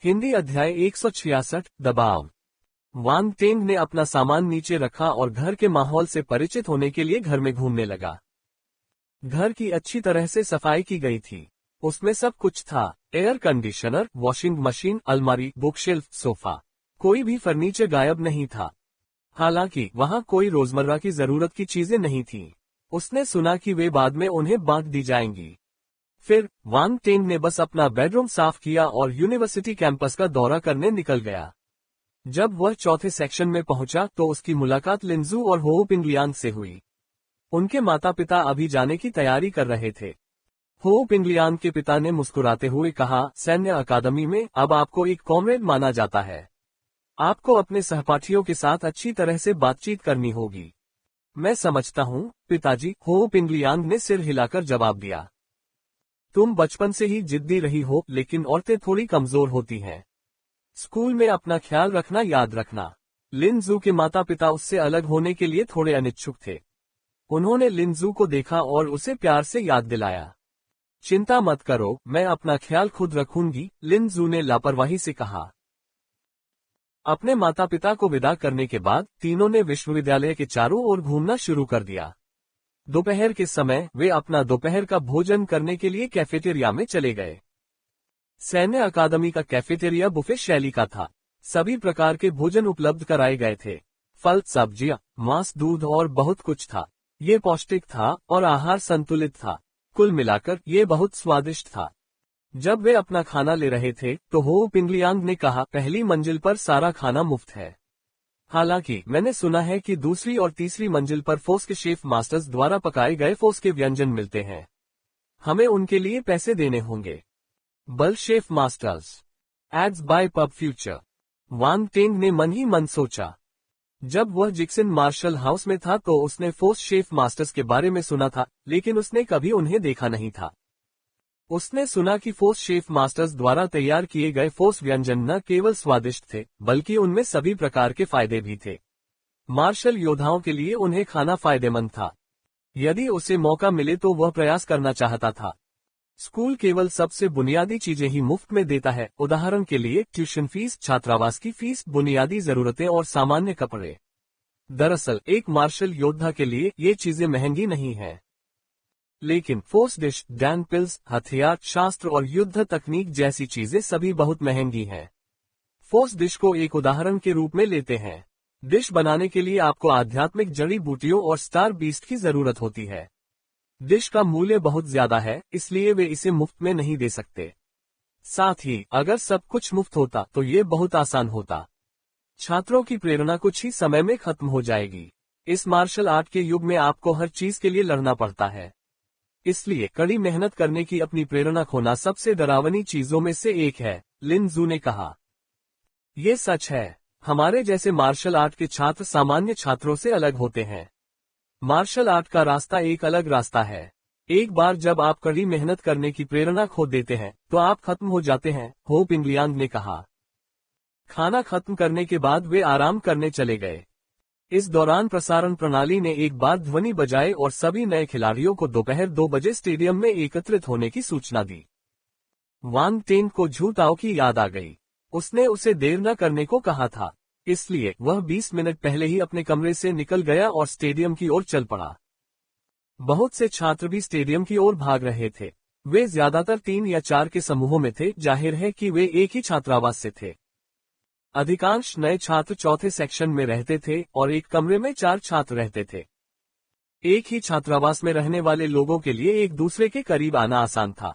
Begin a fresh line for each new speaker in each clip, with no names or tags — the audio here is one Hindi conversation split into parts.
हिंदी अध्याय 166 दबाव। वांग टेंग ने अपना सामान नीचे रखा और घर के माहौल से परिचित होने के लिए घर में घूमने लगा। घर की अच्छी तरह से सफाई की गई थी। उसमें सब कुछ था, एयर कंडीशनर, वॉशिंग मशीन, अलमारी, बुकशेल्फ, सोफा। कोई भी फर्नीचर गायब नहीं था। हालांकि वहां कोई रोजमर्रा की जरूरत की चीजें नहीं थीं। उसने सुना कि वे बाद में उन्हें बांट दी जाएंगी। फिर वांग टेंग ने बस अपना बेडरूम साफ किया और यूनिवर्सिटी कैंपस का दौरा करने निकल गया। जब वह चौथे सेक्शन में पहुंचा तो उसकी मुलाकात लिंजू और हो पिंगलियांग से हुई। उनके माता पिता अभी जाने की तैयारी कर रहे थे। हो पिंगलियांग के पिता ने मुस्कुराते हुए कहा, सैन्य अकादमी में अब आपको एक कॉमरेड माना जाता है। आपको अपने सहपाठियों के साथ अच्छी तरह से बातचीत करनी होगी। मैं समझता हूँ, पिताजी, हो पिंगलियांग ने सिर हिलाकर जवाब दिया। तुम बचपन से ही जिद्दी रही हो, लेकिन औरतें थोड़ी कमजोर होती हैं। स्कूल में अपना ख्याल रखना याद रखना। लिनजू के माता पिता उससे अलग होने के लिए थोड़े अनिच्छुक थे। उन्होंने लिनजू को देखा और उसे प्यार से याद दिलाया। चिंता मत करो, मैं अपना ख्याल खुद रखूंगी, लिनजू ने लापरवाही से कहा। अपने माता पिता को विदा करने के बाद तीनों ने विश्वविद्यालय के चारों ओर घूमना शुरू कर दिया। दोपहर के समय वे अपना दोपहर का भोजन करने के लिए कैफेटेरिया में चले गए। सैन्य अकादमी का कैफेटेरिया बुफे शैली का था। सभी प्रकार के भोजन उपलब्ध कराए गए थे। फल, सब्जियां, मांस, दूध और बहुत कुछ था। ये पौष्टिक था और आहार संतुलित था। कुल मिलाकर ये बहुत स्वादिष्ट था। जब वे अपना खाना ले रहे थे तो हो पिंगलियांग ने कहा, पहली मंजिल पर सारा खाना मुफ्त है। हालांकि मैंने सुना है कि दूसरी और तीसरी मंजिल पर फोस के शेफ मास्टर्स द्वारा पकाए गए फोस के व्यंजन मिलते हैं। हमें उनके लिए पैसे देने होंगे। बल शेफ मास्टर्स एड्स बाय पब फ्यूचर, वांग टेंग ने मन ही मन सोचा। जब वह जिक्सन मार्शल हाउस में था तो उसने फोस शेफ मास्टर्स के बारे में सुना था, लेकिन उसने कभी उन्हें देखा नहीं था। उसने सुना कि फोस शेफ मास्टर्स द्वारा तैयार किए गए फोस व्यंजन न केवल स्वादिष्ट थे, बल्कि उनमें सभी प्रकार के फायदे भी थे। मार्शल योद्धाओं के लिए उन्हें खाना फायदेमंद था। यदि उसे मौका मिले तो वह प्रयास करना चाहता था। स्कूल केवल सबसे बुनियादी चीजें ही मुफ्त में देता है, उदाहरण के लिए ट्यूशन फीस, छात्रावास की फीस, बुनियादी जरूरतें और सामान्य कपड़े। दरअसल एक मार्शल योद्धा के लिए ये चीजें महंगी नहीं हैं। लेकिन फोर्स डिश, डैन पिल्स, हथियार, शास्त्र और युद्ध तकनीक जैसी चीजें सभी बहुत महंगी हैं। फोर्स डिश को एक उदाहरण के रूप में लेते हैं। डिश बनाने के लिए आपको आध्यात्मिक जड़ी बूटियों और स्टार बीस्ट की जरूरत होती है। डिश का मूल्य बहुत ज्यादा है, इसलिए वे इसे मुफ्त में नहीं दे सकते। साथ ही अगर सब कुछ मुफ्त होता तो ये बहुत आसान होता। छात्रों की प्रेरणा कुछ ही समय में खत्म हो जाएगी। इस मार्शल आर्ट के युग में आपको हर चीज के लिए लड़ना पड़ता है। इसलिए कड़ी मेहनत करने की अपनी प्रेरणा खोना सबसे डरावनी चीजों में से एक है, लिनजू ने कहा। ये सच है। हमारे जैसे मार्शल आर्ट के छात्र सामान्य छात्रों से अलग होते हैं। मार्शल आर्ट का रास्ता एक अलग रास्ता है। एक बार जब आप कड़ी मेहनत करने की प्रेरणा खो देते हैं तो आप खत्म हो जाते हैं, हो पिंगलियांग ने कहा। खाना खत्म करने के बाद वे आराम करने चले गए। इस दौरान प्रसारण प्रणाली ने एक बार ध्वनि बजाए और सभी नए खिलाड़ियों को दोपहर 2 बजे स्टेडियम में एकत्रित होने की सूचना दी। वांग टेंग को झू ताओ की याद आ गई। उसने उसे देर न करने को कहा था, इसलिए वह 20 मिनट पहले ही अपने कमरे से निकल गया और स्टेडियम की ओर चल पड़ा। बहुत से छात्र भी स्टेडियम की ओर भाग रहे थे। वे ज्यादातर 3 या 4 के समूहों में थे, जाहिर है कि वे एक ही छात्रावास से थे। अधिकांश नए छात्र चौथे सेक्शन में रहते थे और एक कमरे में 4 छात्र रहते थे। एक ही छात्रावास में रहने वाले लोगों के लिए एक दूसरे के करीब आना आसान था।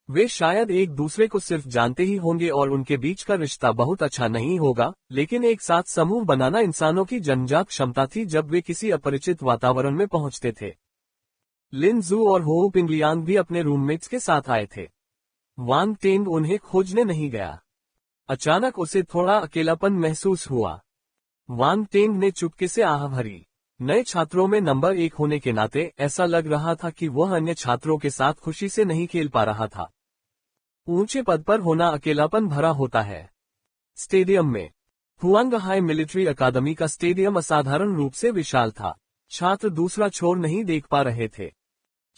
वे शायद एक दूसरे को सिर्फ जानते ही होंगे और उनके बीच का रिश्ता बहुत अच्छा नहीं होगा, लेकिन एक साथ समूह बनाना इंसानों की जन्मजात क्षमता थी जब वे किसी अपरिचित वातावरण में पहुंचते थे। लिनजू और हो पिंगलियांग भी अपने रूममेट्स के साथ आए थे। वांग टेंग उन्हें खोजने नहीं गया। अचानक उसे थोड़ा अकेलापन महसूस हुआ। वांग टेंग ने चुपके से आह भरी। नए छात्रों में नंबर 1 होने के नाते ऐसा लग रहा था कि वह अन्य छात्रों के साथ खुशी से नहीं खेल पा रहा था। ऊंचे पद पर होना अकेलापन भरा होता है। स्टेडियम में हुआंग हाई मिलिट्री अकादमी का स्टेडियम असाधारण रूप से विशाल था। छात्र दूसरा छोर नहीं देख पा रहे थे।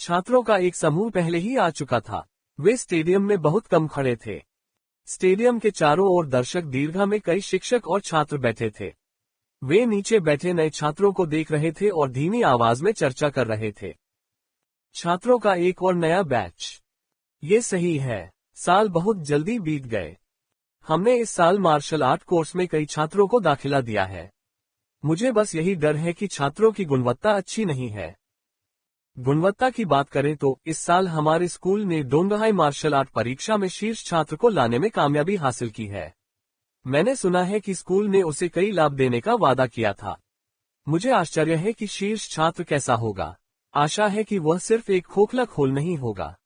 छात्रों का एक समूह पहले ही आ चुका था। वे स्टेडियम में बहुत कम खड़े थे। स्टेडियम के चारों ओर दर्शक दीर्घा में कई शिक्षक और छात्र बैठे थे। वे नीचे बैठे नए छात्रों को देख रहे थे और धीमी आवाज में चर्चा कर रहे थे। छात्रों का एक और नया बैच। ये सही है, साल बहुत जल्दी बीत गए। हमने इस साल मार्शल आर्ट कोर्स में कई छात्रों को दाखिला दिया है। मुझे बस यही डर है कि छात्रों की गुणवत्ता अच्छी नहीं है। गुणवत्ता की बात करें तो इस साल हमारे स्कूल ने डोंगहाई मार्शल आर्ट परीक्षा में शीर्ष छात्र को लाने में कामयाबी हासिल की है। मैंने सुना है कि स्कूल ने उसे कई लाभ देने का वादा किया था। मुझे आश्चर्य है कि शीर्ष छात्र कैसा होगा। आशा है कि वह सिर्फ एक खोखला खोल नहीं होगा।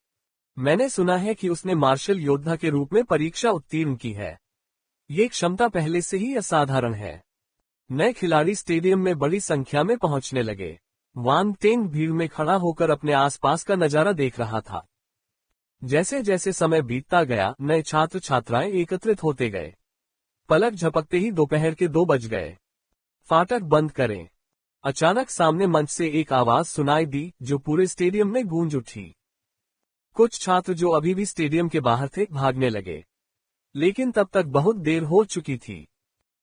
मैंने सुना है कि उसने मार्शल योद्धा के रूप में परीक्षा उत्तीर्ण की है। ये क्षमता पहले से ही असाधारण है। नए खिलाड़ी स्टेडियम में बड़ी संख्या में पहुंचने लगे। वान टेंग भीड़ में खड़ा होकर अपने आसपास का नजारा देख रहा था। जैसे जैसे समय बीतता गया, नए छात्र छात्राएं एकत्रित होते गए। पलक झपकते ही दोपहर के 2 बज गए। फाटक बंद करें। अचानक सामने मंच से एक आवाज सुनाई दी जो पूरे स्टेडियम में गूंज उठी। कुछ छात्र जो अभी भी स्टेडियम के बाहर थे भागने लगे, लेकिन तब तक बहुत देर हो चुकी थी।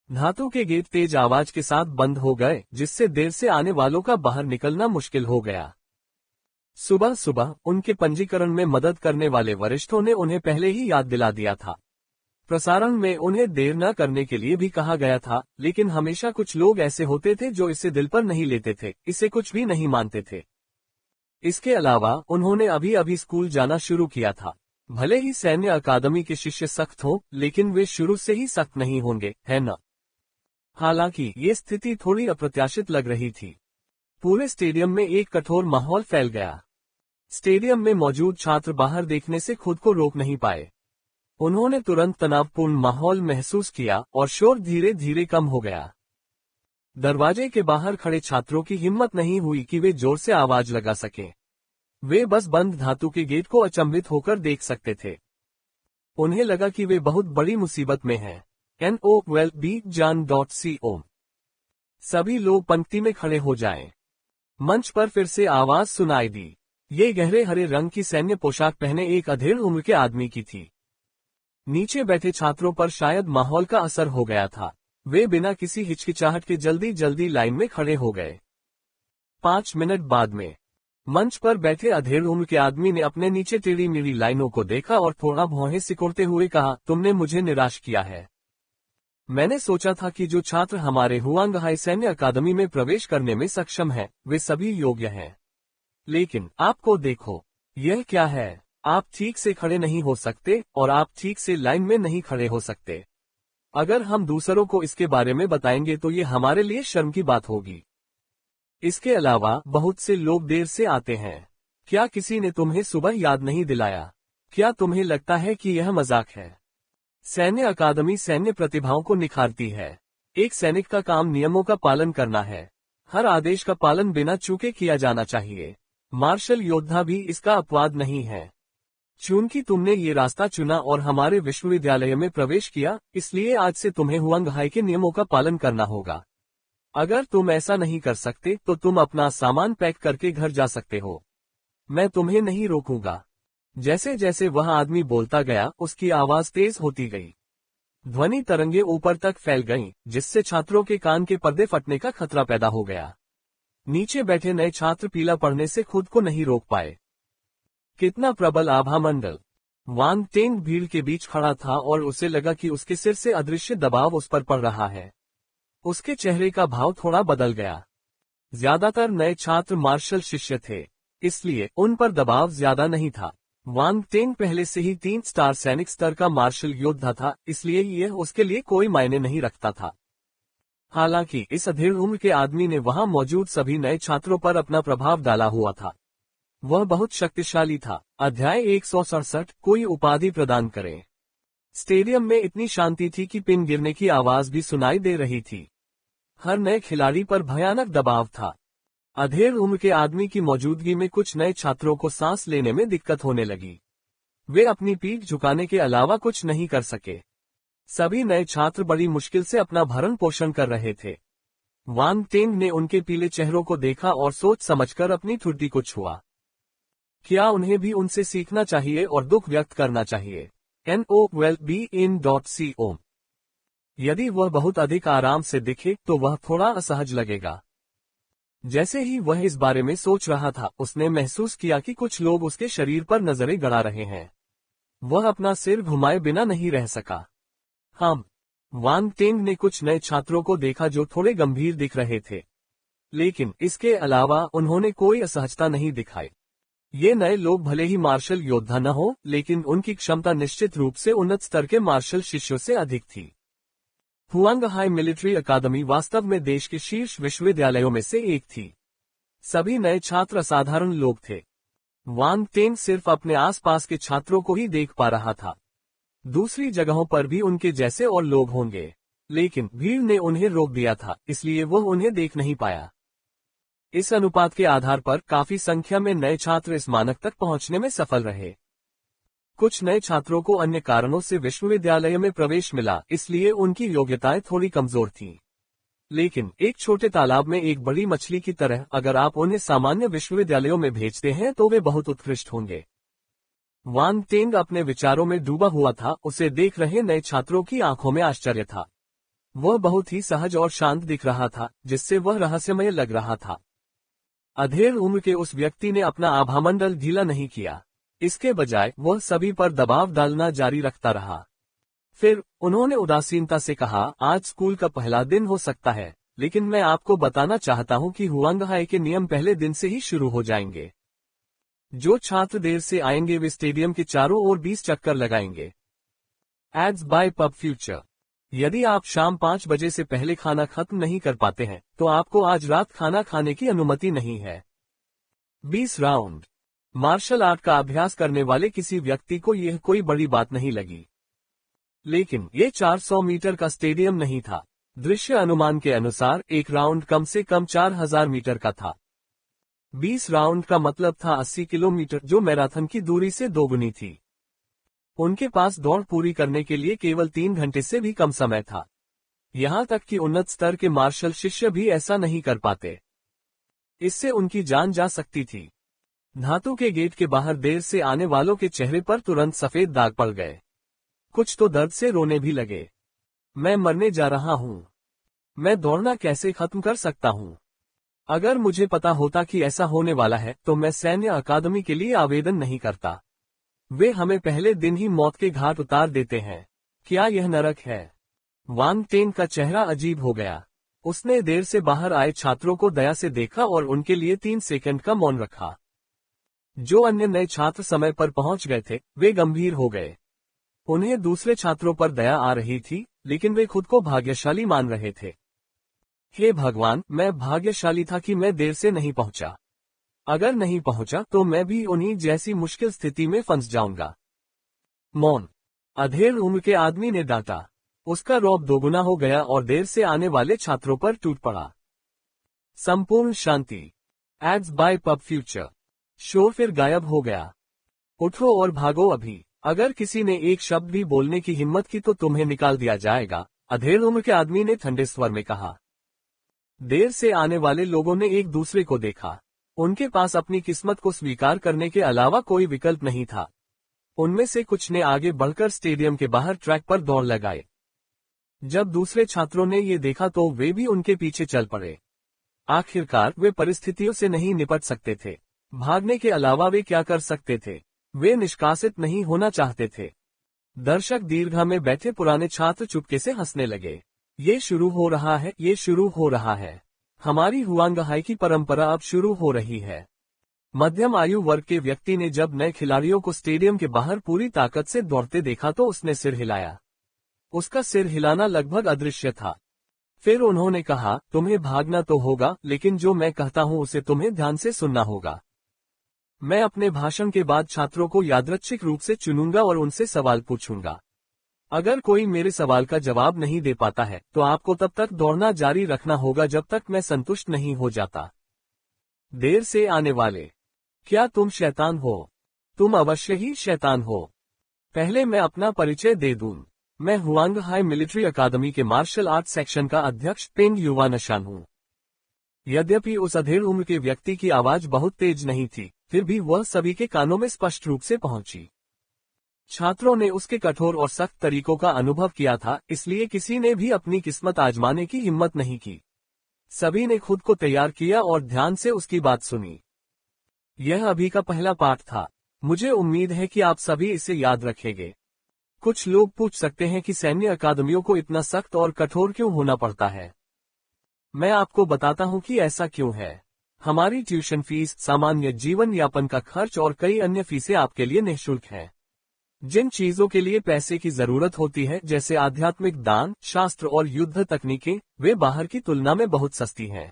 धातु के गेट तेज आवाज के साथ बंद हो गए, जिससे देर से आने वालों का बाहर निकलना मुश्किल हो गया। सुबह सुबह उनके पंजीकरण में मदद करने वाले वरिष्ठों ने उन्हें पहले ही याद दिला दिया था। प्रसारण में उन्हें देर न करने के लिए भी कहा गया था, लेकिन हमेशा कुछ लोग ऐसे होते थे जो इसे दिल पर नहीं लेते थे, इसे कुछ भी नहीं मानते थे। इसके अलावा उन्होंने अभी अभी स्कूल जाना शुरू किया था। भले ही सैन्य अकादमी के शिष्य सख्त हों, लेकिन वे शुरू से ही सख्त नहीं होंगे, है न? हालांकि ये स्थिति थोड़ी अप्रत्याशित लग रही थी। पूरे स्टेडियम में एक कठोर माहौल फैल गया। स्टेडियम में मौजूद छात्र बाहर देखने से खुद को रोक नहीं पाए। उन्होंने तुरंत तनावपूर्ण माहौल महसूस किया और शोर धीरे धीरे कम हो गया। दरवाजे के बाहर खड़े छात्रों की हिम्मत नहीं हुई कि वे जोर से आवाज लगा सकें। वे बस बंद धातु के गेट को अचंभित होकर देख सकते थे। उन्हें लगा कि वे बहुत बड़ी मुसीबत में हैं। NOLB-JAN.CO। सभी लोग पंक्ति में खड़े हो जाएं। मंच पर फिर से आवाज सुनाई दी। ये गहरे हरे रंग की सैन्य पोशाक पहने एक अधेड़ उम्र के आदमी की थी। नीचे बैठे छात्रों पर शायद माहौल का असर हो गया था। वे बिना किसी हिचकिचाहट के जल्दी जल्दी लाइन में खड़े हो गए। 5 मिनट बाद में मंच पर बैठे अधेड़ उम्र के आदमी ने अपने नीचे टेढ़ी मेढ़ी लाइनों को देखा और थोड़ा भौहें सिकोड़ते हुए कहा, तुमने मुझे निराश किया है। मैंने सोचा था कि जो छात्र हमारे हुआंगहाई सैन्य अकादमी में प्रवेश करने में सक्षम हैं, वे सभी योग्य हैं। लेकिन आपको देखो, यह क्या है? आप ठीक से खड़े नहीं हो सकते और आप ठीक से लाइन में नहीं खड़े हो सकते। अगर हम दूसरों को इसके बारे में बताएंगे तो ये हमारे लिए शर्म की बात होगी। इसके अलावा बहुत से लोग देर से आते हैं। क्या किसी ने तुम्हें सुबह याद नहीं दिलाया? क्या तुम्हें लगता है कि यह मजाक है? सैन्य अकादमी सैन्य प्रतिभाओं को निखारती है। एक सैनिक का काम नियमों का पालन करना है। हर आदेश का पालन बिना चूके किया जाना चाहिए। मार्शल योद्धा भी इसका अपवाद नहीं है। चूंकि तुमने ये रास्ता चुना और हमारे विश्वविद्यालय में प्रवेश किया, इसलिए आज से तुम्हें हुआंगहाई के नियमों का पालन करना होगा। अगर तुम ऐसा नहीं कर सकते तो तुम अपना सामान पैक करके घर जा सकते हो। मैं तुम्हें नहीं रोकूंगा। जैसे जैसे वह आदमी बोलता गया, उसकी आवाज तेज होती गई। ध्वनि तरंगे ऊपर तक फैल गईं, जिससे छात्रों के कान के पर्दे फटने का खतरा पैदा हो गया। नीचे बैठे नए छात्र पीला पड़ने से खुद को नहीं रोक पाए। कितना प्रबल आभा मंडल! वान टेंग भीड़ के बीच खड़ा था और उसे लगा कि उसके सिर से अदृश्य दबाव उस पर पड़ रहा है। उसके चेहरे का भाव थोड़ा बदल गया। ज्यादातर नए छात्र मार्शल शिष्य थे, इसलिए उन पर दबाव ज्यादा नहीं था। वान टेंग पहले से ही 3 स्टार सैनिक स्तर का मार्शल योद्धा था, इसलिए यह उसके लिए कोई मायने नहीं रखता था। हालांकि इस अधेड़ उम्र के आदमी ने वहां मौजूद सभी नए छात्रों पर अपना प्रभाव डाला हुआ था। वह बहुत शक्तिशाली था। अध्याय 167, कोई उपाधि प्रदान करें। स्टेडियम में इतनी शांति थी कि पिन गिरने की आवाज भी सुनाई दे रही थी। हर नए खिलाड़ी पर भयानक दबाव था। अधेड़ उम्र के आदमी की मौजूदगी में कुछ नए छात्रों को सांस लेने में दिक्कत होने लगी। वे अपनी पीठ झुकाने के अलावा कुछ नहीं कर सके। सभी नए छात्र बड़ी मुश्किल से अपना भरण पोषण कर रहे थे। वान टेंग ने उनके पीले चेहरों को देखा और सोच समझकर अपनी ठुड्डी को छुआ। क्या उन्हें भी उनसे सीखना चाहिए और दुख व्यक्त करना चाहिए? NOWELLBEIN.CO। यदि वह बहुत अधिक आराम से दिखे तो वह थोड़ा असहज लगेगा। जैसे ही वह इस बारे में सोच रहा था, उसने महसूस किया कि कुछ लोग उसके शरीर पर नजरें गड़ा रहे हैं। वह अपना सिर घुमाए बिना नहीं रह सका। हम वान टेंग ने कुछ नए छात्रों को देखा जो थोड़े गंभीर दिख रहे थे, लेकिन इसके अलावा उन्होंने कोई असहजता नहीं दिखाई। ये नए लोग भले ही मार्शल योद्धा न हो, लेकिन उनकी क्षमता निश्चित रूप से उन्नत स्तर के मार्शल शिष्यों से अधिक थी। हुआंगहाई मिलिट्री अकादमी वास्तव में देश के शीर्ष विश्वविद्यालयों में से एक थी। सभी नए छात्र असाधारण लोग थे। वान टेंग सिर्फ अपने आसपास के छात्रों को ही देख पा रहा था। दूसरी जगहों पर भी उनके जैसे और लोग होंगे, लेकिन भीड़ ने उन्हें रोक दिया था, इसलिए वह उन्हें देख नहीं पाया। इस अनुपात के आधार पर काफी संख्या में नए छात्र इस मानक तक पहुंचने में सफल रहे। कुछ नए छात्रों को अन्य कारणों से विश्वविद्यालय में प्रवेश मिला, इसलिए उनकी योग्यताएं थोड़ी कमजोर थीं। लेकिन एक छोटे तालाब में एक बड़ी मछली की तरह अगर आप उन्हें सामान्य विश्वविद्यालयों में भेजते हैं तो वे बहुत उत्कृष्ट होंगे। वान टेंग अपने विचारों में डूबा हुआ था। उसे देख रहे नए छात्रों की आंखों में आश्चर्य था। वह बहुत ही सहज और शांत दिख रहा था, जिससे वह रहस्यमय लग रहा था। अधेड़ उम्र के उस व्यक्ति ने अपना आभामंडल ढीला नहीं किया। इसके बजाय वह सभी पर दबाव डालना जारी रखता रहा। फिर उन्होंने उदासीनता से कहा, आज स्कूल का पहला दिन हो सकता है, लेकिन मैं आपको बताना चाहता हूं कि हुआंगहाई के नियम पहले दिन से ही शुरू हो जाएंगे। जो छात्र देर से आएंगे वे स्टेडियम के चारों ओर 20 चक्कर लगाएंगे। Ads bye pub future. यदि आप शाम 5 बजे से पहले खाना खत्म नहीं कर पाते हैं, तो आपको आज रात खाना खाने की अनुमति नहीं है। 20 राउंड। मार्शल आर्ट का अभ्यास करने वाले किसी व्यक्ति को यह कोई बड़ी बात नहीं लगी, लेकिन ये 400 मीटर का स्टेडियम नहीं था। दृश्य अनुमान के अनुसार एक राउंड कम से कम 4000 मीटर का था। 20 राउंड का मतलब था 80 किलोमीटर, जो मैराथन की दूरी से दोगुनी थी। उनके पास दौड़ पूरी करने के लिए केवल 3 घंटे से भी कम समय था। यहां तक कि उन्नत स्तर के मार्शल शिष्य भी ऐसा नहीं कर पाते। इससे उनकी जान जा सकती थी। धातु के गेट के बाहर देर से आने वालों के चेहरे पर तुरंत सफेद दाग पड़ गए। कुछ तो दर्द से रोने भी लगे। मैं मरने जा रहा हूं। मैं दौड़ना कैसे खत्म कर सकता हूं? अगर मुझे पता होता कि ऐसा होने वाला है तो मैं सैन्य अकादमी के लिए आवेदन नहीं करता। वे हमें पहले दिन ही मौत के घाट उतार देते हैं। क्या यह नरक है? वान टेंग का चेहरा अजीब हो गया। उसने देर से बाहर आए छात्रों को दया से देखा और उनके लिए 3 सेकंड का मौन रखा। जो अन्य नए छात्र समय पर पहुंच गए थे, वे गंभीर हो गए। उन्हें दूसरे छात्रों पर दया आ रही थी, लेकिन वे खुद को भाग्यशाली मान रहे थे। हे भगवान, मैं भाग्यशाली था कि मैं देर से नहीं पहुंचा। अगर नहीं पहुंचा तो मैं भी उन्हीं जैसी मुश्किल स्थिति में फंस जाऊंगा। मौन। अधेड़ उम्र के आदमी ने डांटा। उसका रौब दोगुना हो गया और देर से आने वाले छात्रों पर टूट पड़ा। संपूर्ण शांति। एड्स बाय पब फ्यूचर। शोर फिर गायब हो गया। उठो और भागो अभी। अगर किसी ने एक शब्द भी बोलने की हिम्मत की तो तुम्हें निकाल दिया जाएगा, अधेड़ उम्र के आदमी ने ठंडे स्वर में कहा। देर से आने वाले लोगों ने एक दूसरे को देखा। उनके पास अपनी किस्मत को स्वीकार करने के अलावा कोई विकल्प नहीं था। उनमें से कुछ ने आगे बढ़कर स्टेडियम के बाहर ट्रैक पर दौड़ लगाए। जब दूसरे छात्रों ने ये देखा तो वे भी उनके पीछे चल पड़े। आखिरकार वे परिस्थितियों से नहीं निपट सकते थे। भागने के अलावा वे क्या कर सकते थे? वे निष्कासित नहीं होना चाहते थे। दर्शक दीर्घा में बैठे पुराने छात्र चुपके से हंसने लगे। ये शुरू हो रहा है, ये शुरू हो रहा है। हमारी हुआंगहाई की परंपरा अब शुरू हो रही है। मध्यम आयु वर्ग के व्यक्ति ने जब नए खिलाड़ियों को स्टेडियम के बाहर पूरी ताकत से दौड़ते देखा तो उसने सिर हिलाया। उसका सिर हिलाना लगभग अदृश्य था। फिर उन्होंने कहा, तुम्हें भागना तो होगा, लेकिन जो मैं कहता हूं उसे तुम्हें ध्यान से सुनना होगा। मैं अपने भाषण के बाद छात्रों को यादृच्छिक रूप से चुनूंगा और उनसे सवाल पूछूंगा। अगर कोई मेरे सवाल का जवाब नहीं दे पाता है तो आपको तब तक दौड़ना जारी रखना होगा जब तक मैं संतुष्ट नहीं हो जाता। देर से आने वाले, क्या तुम शैतान हो? तुम अवश्य ही शैतान हो। पहले मैं अपना परिचय दे दूं। मैं हुआंगहाई मिलिट्री अकादमी के मार्शल आर्ट सेक्शन का अध्यक्ष पेंग युवानशान हूं। यद्यपि उस अधेड़ उम्र के व्यक्ति की आवाज बहुत तेज नहीं थी, फिर भी वह सभी के कानों में स्पष्ट रूप से पहुंची। छात्रों ने उसके कठोर और सख्त तरीकों का अनुभव किया था, इसलिए किसी ने भी अपनी किस्मत आजमाने की हिम्मत नहीं की। सभी ने खुद को तैयार किया और ध्यान से उसकी बात सुनी। यह अभी का पहला पाठ था। मुझे उम्मीद है कि आप सभी इसे याद रखेंगे। कुछ लोग पूछ सकते हैं कि सैन्य अकादमियों को इतना सख्त और कठोर क्यों होना पड़ता है। मैं आपको बताता हूं कि ऐसा क्यों है। हमारी ट्यूशन फीस, सामान्य जीवन यापन का खर्च और कई अन्य फीसें आपके लिए निःशुल्क हैं। जिन चीजों के लिए पैसे की जरूरत होती है, जैसे आध्यात्मिक दान, शास्त्र और युद्ध तकनीकें, वे बाहर की तुलना में बहुत सस्ती हैं।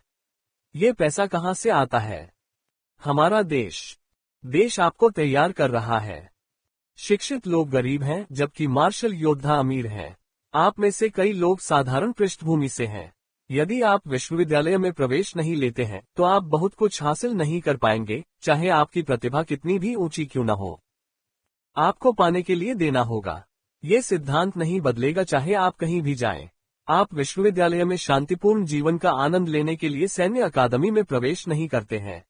ये पैसा कहाँ से आता है? हमारा देश आपको तैयार कर रहा है। शिक्षित लोग गरीब हैं, जबकि मार्शल योद्धा अमीर हैं। आप में से कई लोग साधारण पृष्ठभूमि से हैं। यदि आप विश्वविद्यालय में प्रवेश नहीं लेते हैं, तो आप बहुत कुछ हासिल नहीं कर पाएंगे, चाहे आपकी प्रतिभा कितनी भी ऊंची क्यों न हो। आपको पाने के लिए देना होगा। ये सिद्धांत नहीं बदलेगा, चाहे आप कहीं भी जाएं। आप विश्वविद्यालय में शांतिपूर्ण जीवन का आनंद लेने के लिए सैन्य अकादमी में प्रवेश नहीं करते हैं।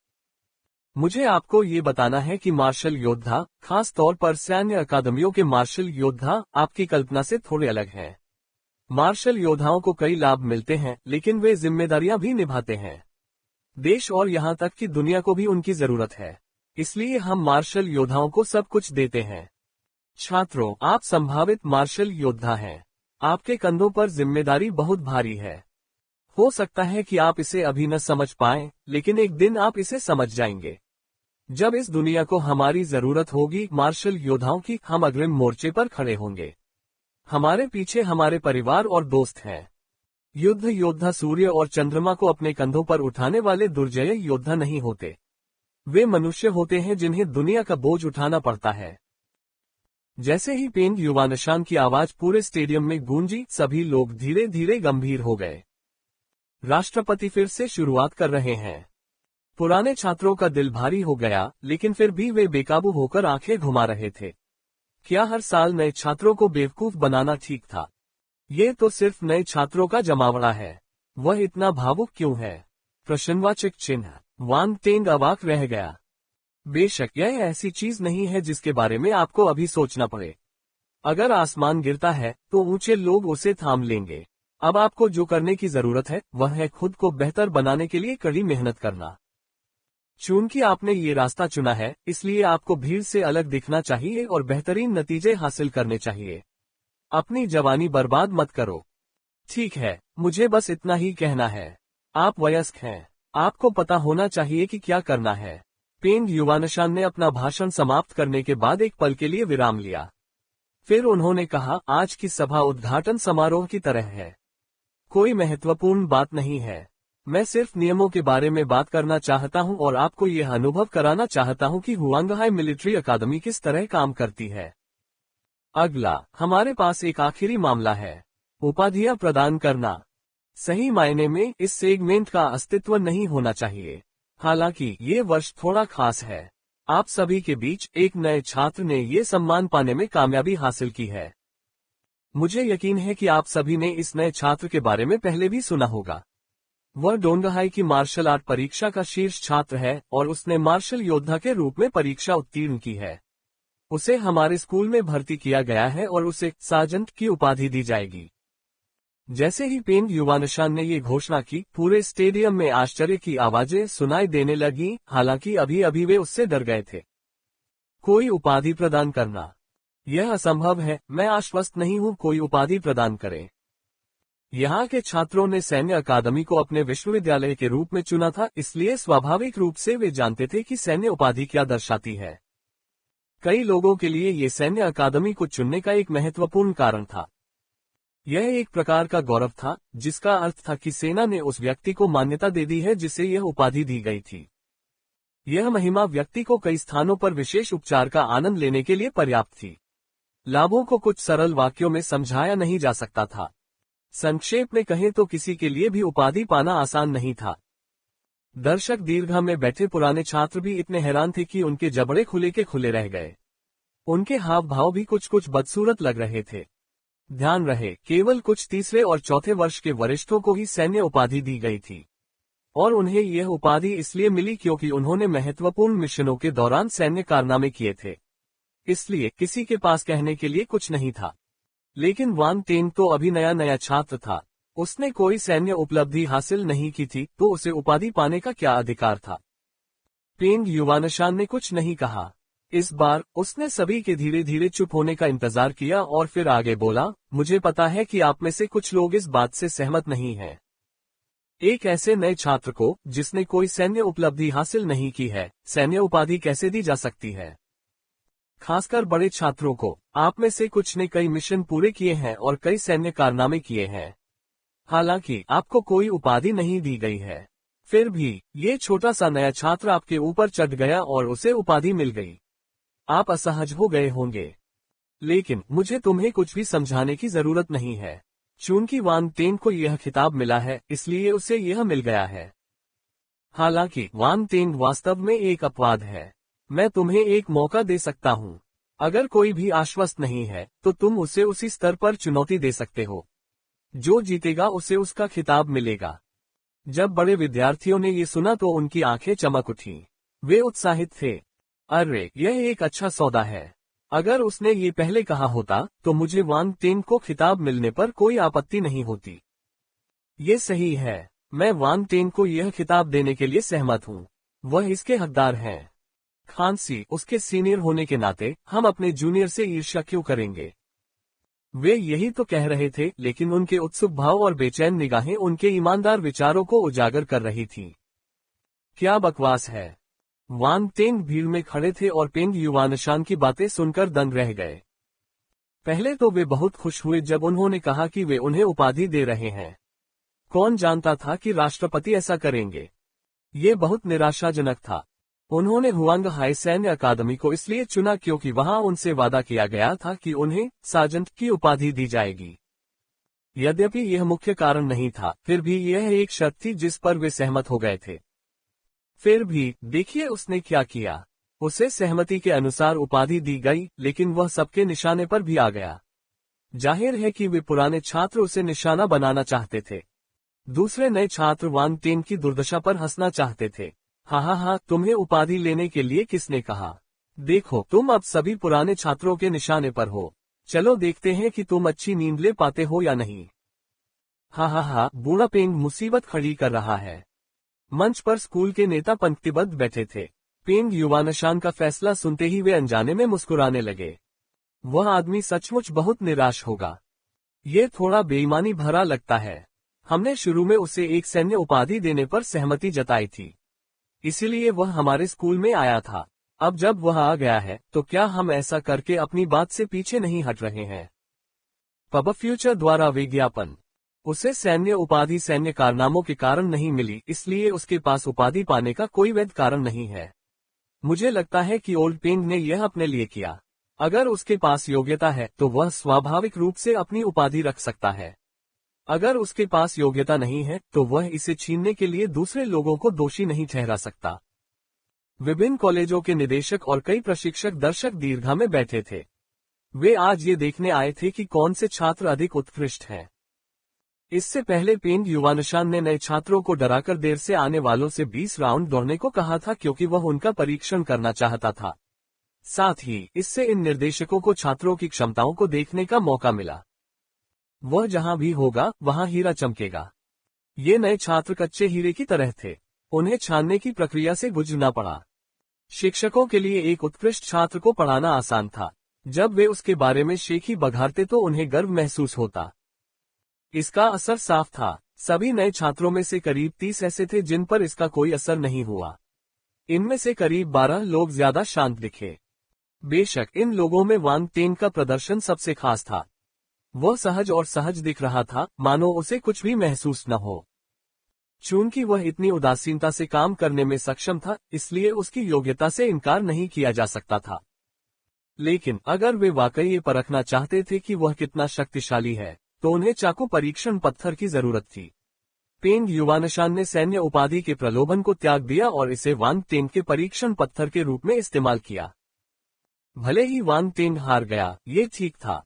मुझे आपको ये बताना है कि मार्शल योद्धा, खास तौर पर सैन्य अकादमियों के मार्शल योद्धा, आपकी कल्पना से थोड़े अलग हैं। मार्शल योद्धाओं को कई लाभ मिलते हैं, लेकिन वे जिम्मेदारियां भी निभाते हैं। देश और यहाँ तक कि दुनिया को भी उनकी जरूरत है। इसलिए हम मार्शल योद्धाओं को सब कुछ देते हैं। छात्रों, आप संभावित मार्शल योद्धा हैं। आपके कंधों पर जिम्मेदारी बहुत भारी है। हो सकता है कि आप इसे अभी न समझ पाएं, लेकिन एक दिन आप इसे समझ जाएंगे। जब इस दुनिया को हमारी जरूरत होगी मार्शल योद्धाओं की, हम अग्रिम मोर्चे पर खड़े होंगे। हमारे पीछे हमारे परिवार और दोस्त हैं। युद्ध योद्धा सूर्य और चंद्रमा को अपने कंधों पर उठाने वाले दुर्जय योद्धा नहीं होते। वे मनुष्य होते हैं जिन्हें दुनिया का बोझ उठाना पड़ता है। जैसे ही पेंग युवानशान की आवाज पूरे स्टेडियम में गूंजी, सभी लोग धीरे धीरे गंभीर हो गए। राष्ट्रपति फिर से शुरुआत कर रहे हैं। पुराने छात्रों का दिल भारी हो गया, लेकिन फिर भी वे बेकाबू होकर आंखें घुमा रहे थे। क्या हर साल नए छात्रों को बेवकूफ बनाना ठीक था? ये तो सिर्फ नए छात्रों का जमावड़ा है। वह इतना भावुक क्यों है? प्रश्नवाचक चिन्ह। वांग टेंग अवाक रह गया। बेशक यह ऐसी चीज नहीं है जिसके बारे में आपको अभी सोचना पड़े। अगर आसमान गिरता है तो ऊंचे लोग उसे थाम लेंगे। अब आपको जो करने की जरूरत है वह है खुद को बेहतर बनाने के लिए कड़ी मेहनत करना। चूंकि आपने ये रास्ता चुना है, इसलिए आपको भीड़ से अलग दिखना चाहिए और बेहतरीन नतीजे हासिल करने चाहिए। अपनी जवानी बर्बाद मत करो। ठीक है, मुझे बस इतना ही कहना है। आप वयस्क हैं। आपको पता होना चाहिए कि क्या करना है। पेंग युवानशान ने अपना भाषण समाप्त करने के बाद एक पल के लिए विराम लिया। फिर उन्होंने कहा, आज की सभा उद्घाटन समारोह की तरह है। कोई महत्वपूर्ण बात नहीं है। मैं सिर्फ नियमों के बारे में बात करना चाहता हूं और आपको यह अनुभव कराना चाहता हूं कि हुआंगहाई मिलिट्री अकादमी किस तरह काम करती है। अगला, हमारे पास एक आखिरी मामला है। उपाधियां प्रदान करना। सही मायने में इस सेगमेंट का अस्तित्व नहीं होना चाहिए। हालांकि ये वर्ष थोड़ा खास है। आप सभी के बीच एक नए छात्र ने ये सम्मान पाने में कामयाबी हासिल की है। मुझे यकीन है कि आप सभी ने इस नए छात्र के बारे में पहले भी सुना होगा। वह डोंगहाई की मार्शल आर्ट परीक्षा का शीर्ष छात्र है और उसने मार्शल योद्धा के रूप में परीक्षा उत्तीर्ण की है। उसे हमारे स्कूल में भर्ती किया गया है और उसे सार्जेंट की उपाधि दी जाएगी। जैसे ही पेंग युवानशान ने ये घोषणा की, पूरे स्टेडियम में आश्चर्य की आवाजें सुनाई देने लगीं, हालांकि अभी अभी वे उससे डर गए थे। कोई उपाधि प्रदान करना, यह असंभव है। मैं आश्वस्त नहीं हूं कोई उपाधि प्रदान करे। यहाँ के छात्रों ने सैन्य अकादमी को अपने विश्वविद्यालय के रूप में चुना था, इसलिए स्वाभाविक रूप से वे जानते थे कि सैन्य उपाधि क्या दर्शाती है। कई लोगों के लिए ये सैन्य अकादमी को चुनने का एक महत्वपूर्ण कारण था। यह एक प्रकार का गौरव था, जिसका अर्थ था कि सेना ने उस व्यक्ति को मान्यता दे दी है जिसे यह उपाधि दी गई थी। यह महिमा व्यक्ति को कई स्थानों पर विशेष उपचार का आनंद लेने के लिए पर्याप्त थी। लाभों को कुछ सरल वाक्यों में समझाया नहीं जा सकता था। संक्षेप में कहें तो किसी के लिए भी उपाधि पाना आसान नहीं था। दर्शक दीर्घा में बैठे पुराने छात्र भी इतने हैरान थे कि उनके जबड़े खुले के खुले रह गए। उनके हाव भाव भी कुछ कुछ बदसूरत लग रहे थे। ध्यान रहे, केवल कुछ तीसरे और चौथे वर्ष के वरिष्ठों को ही सैन्य उपाधि दी गई थी, और उन्हें यह उपाधि इसलिए मिली क्योंकि उन्होंने महत्वपूर्ण मिशनों के दौरान सैन्य कारनामे किए थे। इसलिए किसी के पास कहने के लिए कुछ नहीं था। लेकिन वान टेंग तो अभी नया नया छात्र था। उसने कोई सैन्य उपलब्धि हासिल नहीं की थी, तो उसे उपाधि पाने का क्या अधिकार था। पेंग युवानशान ने कुछ नहीं कहा। इस बार उसने सभी के धीरे धीरे चुप होने का इंतजार किया और फिर आगे बोला, मुझे पता है कि आप में से कुछ लोग इस बात से सहमत नहीं हैं। एक ऐसे नए छात्र को, जिसने कोई सैन्य उपलब्धि हासिल नहीं की है, सैन्य उपाधि कैसे दी जा सकती है? खासकर बड़े छात्रों को। आप में से कुछ ने कई मिशन पूरे किए हैं और कई सैन्य कारनामे किए हैं। हालांकि आपको कोई उपाधि नहीं दी गई है। फिर भी ये छोटा सा नया छात्र आपके ऊपर चढ़ गया और उसे उपाधि मिल गई। आप असहज हो गए होंगे। लेकिन मुझे तुम्हें कुछ भी समझाने की जरूरत नहीं है। चूंकि वान टेंग को यह खिताब मिला है, इसलिए उसे यह मिल गया है। हालांकि वान टेंग वास्तव में एक अपवाद है। मैं तुम्हें एक मौका दे सकता हूँ। अगर कोई भी आश्वस्त नहीं है, तो तुम उसे उसी स्तर पर चुनौती दे सकते हो। जो जीतेगा उसे उसका खिताब मिलेगा। जब बड़े विद्यार्थियों ने ये सुना तो उनकी आंखें चमक उठीं। वे उत्साहित थे। अरे, यह एक अच्छा सौदा है। अगर उसने ये पहले कहा होता, तो मुझे वान टेंग को खिताब मिलने पर कोई आपत्ति नहीं होती। ये सही है। मैं वान टेंग को यह खिताब देने के लिए सहमत हूँ। वह इसके हकदार हैं। खांसी, उसके सीनियर होने के नाते हम अपने जूनियर से ईर्ष्या क्यों करेंगे? वे यही तो कह रहे थे, लेकिन उनके उत्सुक भाव और बेचैन निगाहें उनके ईमानदार विचारों को उजागर कर रही थीं। क्या बकवास है। वान टेंग भीड़ में खड़े थे और पेंग युवानशान की बातें सुनकर दंग रह गए। पहले तो वे बहुत खुश हुए जब उन्होंने कहा कि वे उन्हें उपाधि दे रहे हैं। कौन जानता था कि राष्ट्रपति ऐसा करेंगे। ये बहुत निराशाजनक था। उन्होंने हुआंग हाई सैन्य अकादमी को इसलिए चुना क्योंकि वहां उनसे वादा किया गया था कि उन्हें सार्जेंट की उपाधि दी जाएगी। यद्यपि यह मुख्य कारण नहीं था, फिर भी यह एक शर्त थी जिस पर वे सहमत हो गए थे। फिर भी देखिए उसने क्या किया। उसे सहमति के अनुसार उपाधि दी गई, लेकिन वह सबके निशाने पर भी आ गया। जाहिर है कि वे पुराने छात्र उसे निशाना बनाना चाहते थे। दूसरे नए छात्र वान टेंग की दुर्दशा पर हंसना चाहते थे। हाँ, तुम्हें उपाधि लेने के लिए किसने कहा? देखो, तुम अब सभी पुराने छात्रों के निशाने पर हो। चलो देखते हैं कि तुम अच्छी नींद ले पाते हो या नहीं। हाँ, बूढ़ा पेंग मुसीबत खड़ी कर रहा है। मंच पर स्कूल के नेता पंक्तिबद्ध बैठे थे। पेंग युवानशान का फैसला सुनते ही वे अनजाने में मुस्कुराने लगे। वह आदमी सचमुच बहुत निराश होगा। ये थोड़ा बेईमानी भरा लगता है। हमने शुरू में उसे एक सैन्य उपाधि देने पर सहमति जताई थी, इसीलिए वह हमारे स्कूल में आया था। अब जब वह आ गया है, तो क्या हम ऐसा करके अपनी बात से पीछे नहीं हट रहे हैं? पब फ्यूचर द्वारा विज्ञापन। उसे सैन्य उपाधि सैन्य कारनामों के कारण नहीं मिली, इसलिए उसके पास उपाधि पाने का कोई वैध कारण नहीं है। मुझे लगता है कि ओल्ड पेंग ने यह अपने लिए किया। अगर उसके पास योग्यता है तो वह स्वाभाविक रूप से अपनी उपाधि रख सकता है। अगर उसके पास योग्यता नहीं है तो वह इसे छीनने के लिए दूसरे लोगों को दोषी नहीं ठहरा सकता। विभिन्न कॉलेजों के निदेशक और कई प्रशिक्षक दर्शक दीर्घा में बैठे थे। वे आज ये देखने आए थे कि कौन से छात्र अधिक उत्कृष्ट हैं। इससे पहले पेंग युवानशान ने नए छात्रों को डराकर देर से आने वालों से 20 राउंड दौड़ने को कहा था, क्योंकि वह उनका परीक्षण करना चाहता था। साथ ही इससे इन निर्देशकों को छात्रों की क्षमताओं को देखने का मौका मिला। वह जहां भी होगा वहां हीरा चमकेगा। ये नए छात्र कच्चे हीरे की तरह थे। उन्हें छानने की प्रक्रिया से गुजरना पड़ा। शिक्षकों के लिए एक उत्कृष्ट छात्र को पढ़ाना आसान था। जब वे उसके बारे में शेखी बघारते तो उन्हें गर्व महसूस होता। इसका असर साफ था। सभी नए छात्रों में से करीब 30 ऐसे थे जिन पर इसका कोई असर नहीं हुआ। इनमें से करीब 12 लोग ज्यादा शांत दिखे। बेशक इन लोगों में वान टेंग का प्रदर्शन सबसे खास था। वह सहज और सहज दिख रहा था, मानो उसे कुछ भी महसूस न हो। चूंकि वह इतनी उदासीनता से काम करने में सक्षम था, इसलिए उसकी योग्यता से इनकार नहीं किया जा सकता था। लेकिन अगर वे वाकई ये परखना चाहते थे कि वह कितना शक्तिशाली है, तो उन्हें चाकू परीक्षण पत्थर की जरूरत थी। पेंग युवानशान ने सैन्य उपाधि के प्रलोभन को त्याग दिया और इसे वान टेंग के परीक्षण पत्थर के रूप में इस्तेमाल किया। भले ही वान टेंग हार गया, ये ठीक था।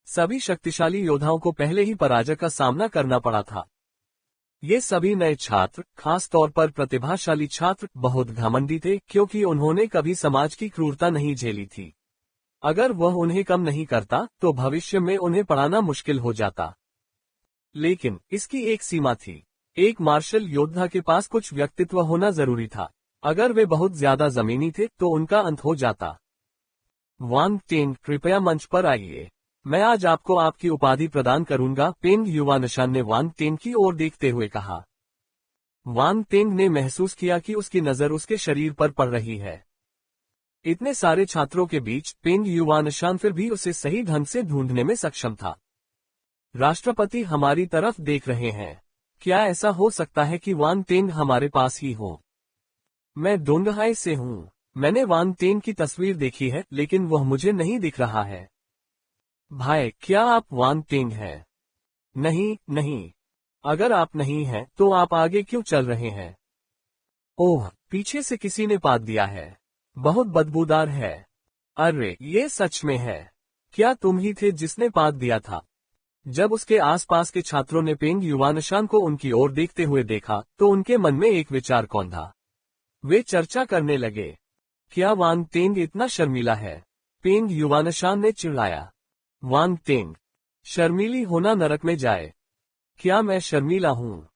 सभी शक्तिशाली योद्धाओं को पहले ही पराजय का सामना करना पड़ा था। ये सभी नए छात्र, खास तौर पर प्रतिभाशाली छात्र, बहुत घमंडी थे, क्योंकि उन्होंने कभी समाज की क्रूरता नहीं झेली थी। अगर वह उन्हें कम नहीं करता तो भविष्य में उन्हें पढ़ाना मुश्किल हो जाता। लेकिन इसकी एक सीमा थी। एक मार्शल योद्धा के पास कुछ व्यक्तित्व होना जरूरी था। अगर वे बहुत ज्यादा जमीनी थे तो उनका अंत हो जाता। वांग टेन, कृपया मंच पर आइए। मैं आज आपको आपकी उपाधि प्रदान करूंगा, पेंग युवानशान ने वांग टेन की ओर देखते हुए कहा। वांग टेन ने महसूस किया कि उसकी नजर उसके शरीर पर पड़ रही है। इतने सारे छात्रों के बीच पेंग युवानशान फिर भी उसे सही ढंग से ढूंढने में सक्षम था। राष्ट्रपति हमारी तरफ देख रहे हैं। क्या ऐसा हो सकता है कि वांग टेन हमारे पास ही हो? मैं डोंगहाई से हूँ। मैंने वांग टेन की तस्वीर देखी है, लेकिन वह मुझे नहीं दिख रहा है। भाई, क्या आप वांग टेन हैं? नहीं, नहीं। अगर आप नहीं हैं, तो आप आगे क्यों चल रहे हैं? ओह, पीछे से किसी ने पाद दिया है। बहुत बदबूदार है। अरे, ये सच में है। क्या तुम ही थे जिसने पाद दिया था? जब उसके आसपास के छात्रों ने पेंग युवानशान को उनकी ओर देखते हुए देखा, तो उनके मन में एक विचार कौंधा। वे चर्चा करने लगे। क्या वांग टेन इतना शर्मीला है? पेंग युवानशान ने चिल्लाया। वांग टेन, शर्मीली होना नरक में जाए। क्या मैं शर्मीला हूँ?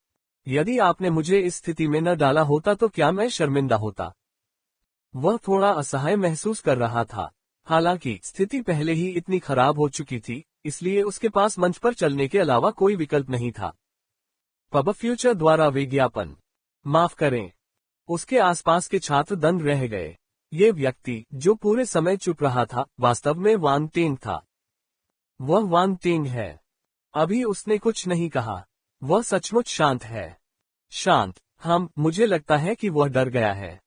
यदि आपने मुझे इस स्थिति में न डाला होता तो क्या मैं शर्मिंदा होता? वह थोड़ा असहाय महसूस कर रहा था। हालांकि स्थिति पहले ही इतनी खराब हो चुकी थी, इसलिए उसके पास मंच पर चलने के अलावा कोई विकल्प नहीं था। पब फ्यूचर द्वारा विज्ञापन। माफ करें। उसके आसपास के छात्र दंग रह गए। ये व्यक्ति, जो पूरे समय चुप रहा था, वास्तव में वांग टेन था। वह वांग टेन है। अभी उसने कुछ नहीं कहा। वह सचमुच शांत है। शांत। मुझे लगता है कि वह डर गया है।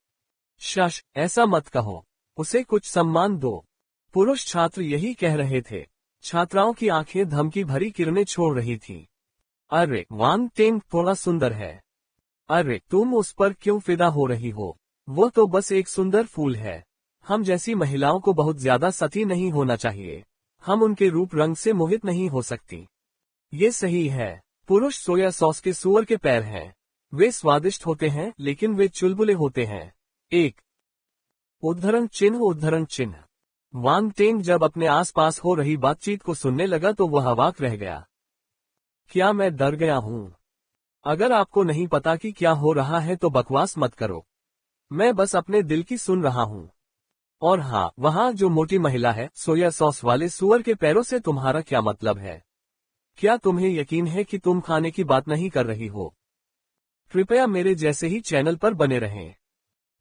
शश, ऐसा मत कहो। उसे कुछ सम्मान दो। पुरुष छात्र यही कह रहे थे। छात्राओं की आंखें धमकी भरी किरणें छोड़ रही थीं। अरे, वांग टेन थोड़ा सुंदर है। अरे, तुम उस पर क्यों फिदा हो रही हो? वो तो बस एक सुंदर फूल है। हम जैसी महिलाओं को बहुत ज्यादा सती नहीं होना चाहिए। हम उनके रूप रंग से मोहित नहीं हो सकती। ये सही है। पुरुष सोया सॉस के सूअर के पैर हैं। वे स्वादिष्ट होते हैं, लेकिन वे चुलबुले होते हैं। एक उद्धरण चिन्ह। वांग टेन जब अपने आसपास हो रही बातचीत को सुनने लगा तो वह अवाक रह गया। क्या मैं डर गया हूँ? अगर आपको नहीं पता कि क्या हो रहा है तो बकवास मत करो। मैं बस अपने दिल की सुन रहा हूँ। और हाँ, वहाँ जो मोटी महिला है, सोया सॉस वाले सूअर के पैरों से तुम्हारा क्या मतलब है? क्या तुम्हें यकीन है कि तुम खाने की बात नहीं कर रही हो? कृपया मेरे जैसे ही चैनल पर बने रहें।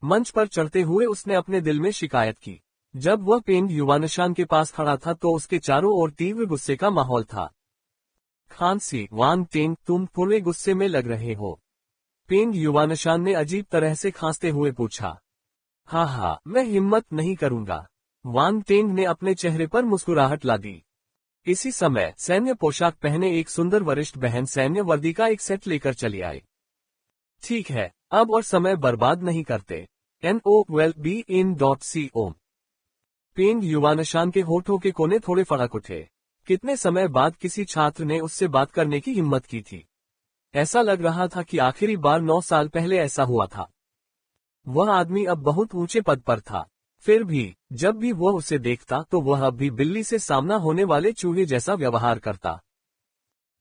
मंच पर चढ़ते हुए उसने अपने दिल में शिकायत की। जब वह पेंग युवानशान के पास खड़ा था तो उसके चारों ओर तीव्र गुस्से का माहौल था। खांसी। वांग टेन, तुम पूरे गुस्से में लग रहे हो। पेंग युवानशान ने अजीब तरह से खांसते हुए पूछा। हाँ, मैं हिम्मत नहीं करूंगा। वांग टेन ने अपने चेहरे पर मुस्कुराहट ला दी। इसी समय सैन्य पोशाक पहने एक सुंदर वरिष्ठ बहन सैन्य वर्दी का एक सेट लेकर चली आई। ठीक है, अब और समय बर्बाद नहीं करते। NOWELLBEIN.CO। पेंग युवानशान के होठों के कोने थोड़े फड़क उठे। कितने समय बाद किसी छात्र ने उससे बात करने की हिम्मत की थी। ऐसा लग रहा था कि आखिरी बार 9 साल पहले ऐसा हुआ था। वह आदमी अब बहुत ऊंचे पद पर था। फिर भी जब भी वह उसे देखता तो वह अब भी बिल्ली से सामना होने वाले चूहे जैसा व्यवहार करता।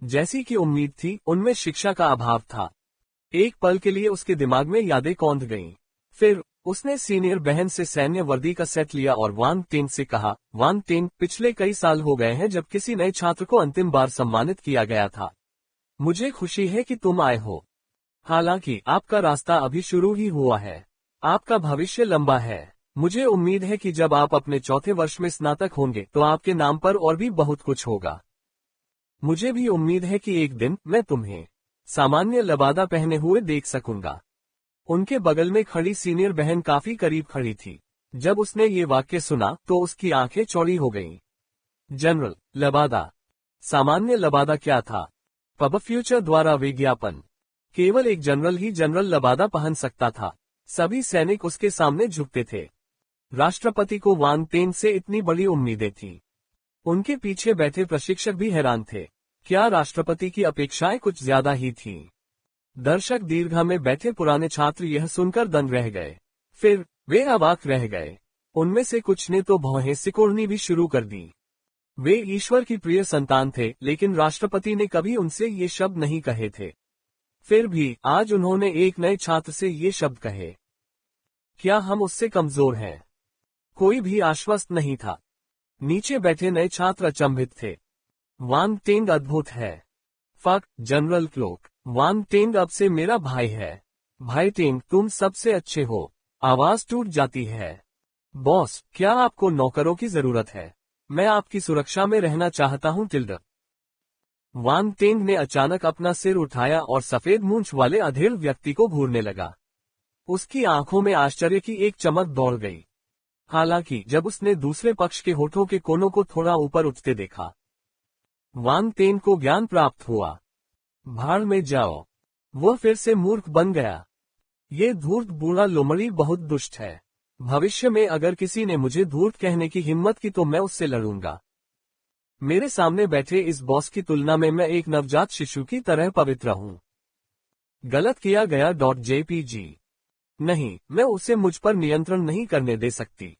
जैसी कि उम्मीद थी, उनमें शिक्षा का अभाव था। एक पल के लिए उसके दिमाग में यादें कौंध गईं। फिर उसने सीनियर बहन से सैन्य वर्दी का सेट लिया और वांग टेन से कहा, वांग टेन, पिछले कई साल हो गए हैं जब किसी नए छात्र को अंतिम बार सम्मानित किया गया था। मुझे खुशी है कि तुम आए हो। हालांकि आपका रास्ता अभी शुरू ही हुआ है। आपका भविष्य लंबा है। मुझे उम्मीद है कि जब आप अपने चौथे वर्ष में स्नातक होंगे तो आपके नाम पर और भी बहुत कुछ होगा। मुझे भी उम्मीद है कि एक दिन मैं तुम्हें सामान्य लबादा पहने हुए देख सकूंगा। उनके बगल में खड़ी सीनियर बहन काफी करीब खड़ी थी। जब उसने ये वाक्य सुना तो उसकी आंखें चौड़ी हो गईं। जनरल लबादा। सामान्य लबादा क्या था? पब फ्यूचर द्वारा विज्ञापन। केवल एक जनरल ही जनरल लबादा पहन सकता था। सभी सैनिक उसके सामने झुकते थे। राष्ट्रपति को वांग टेन से इतनी बड़ी उम्मीदें थीं। उनके पीछे बैठे प्रशिक्षक भी हैरान थे। क्या राष्ट्रपति की अपेक्षाएं कुछ ज्यादा ही थीं? दर्शक दीर्घा में बैठे पुराने छात्र यह सुनकर दंग रह गए। फिर वे अवाक रह गए। उनमें से कुछ ने तो भौहें सिकोड़नी भी शुरू कर दी। वे ईश्वर की प्रिय संतान थे, लेकिन राष्ट्रपति ने कभी उनसे ये शब्द नहीं कहे थे। फिर भी आज उन्होंने एक नए छात्र से ये शब्द कहे। क्या हम उससे कमजोर हैं? कोई भी आश्वस्त नहीं था। नीचे बैठे नए छात्र अचंभित थे। वांग टेंग अद्भुत है। फक जनरल क्लोक। वांग टेंग अब से मेरा भाई है। भाई टेंग, तुम सबसे अच्छे हो। आवाज टूट जाती है। बॉस, क्या आपको नौकरों की जरूरत है? मैं आपकी सुरक्षा में रहना चाहता हूँ टिल्ड। वांग टेंग ने अचानक अपना सिर उठाया और सफेद मूंछ वाले अधेड़ व्यक्ति को घूरने लगा। उसकी आंखों में आश्चर्य की एक चमक दौड़ गई। हालांकि जब उसने दूसरे पक्ष के होठों के कोनों को थोड़ा ऊपर उठते देखा, वांग टेंग को ज्ञान प्राप्त हुआ। भाड़ में जाओ। वह फिर से मूर्ख बन गया। ये धूर्त बूढ़ा लोमड़ी बहुत दुष्ट है। भविष्य में अगर किसी ने मुझे धूर्त कहने की हिम्मत की तो मैं उससे लड़ूंगा। मेरे सामने बैठे इस बॉस की तुलना में मैं एक नवजात शिशु की तरह पवित्र हूँ। गलत किया गया .jpg। नहीं, मैं उसे मुझ पर नियंत्रण नहीं करने दे सकती।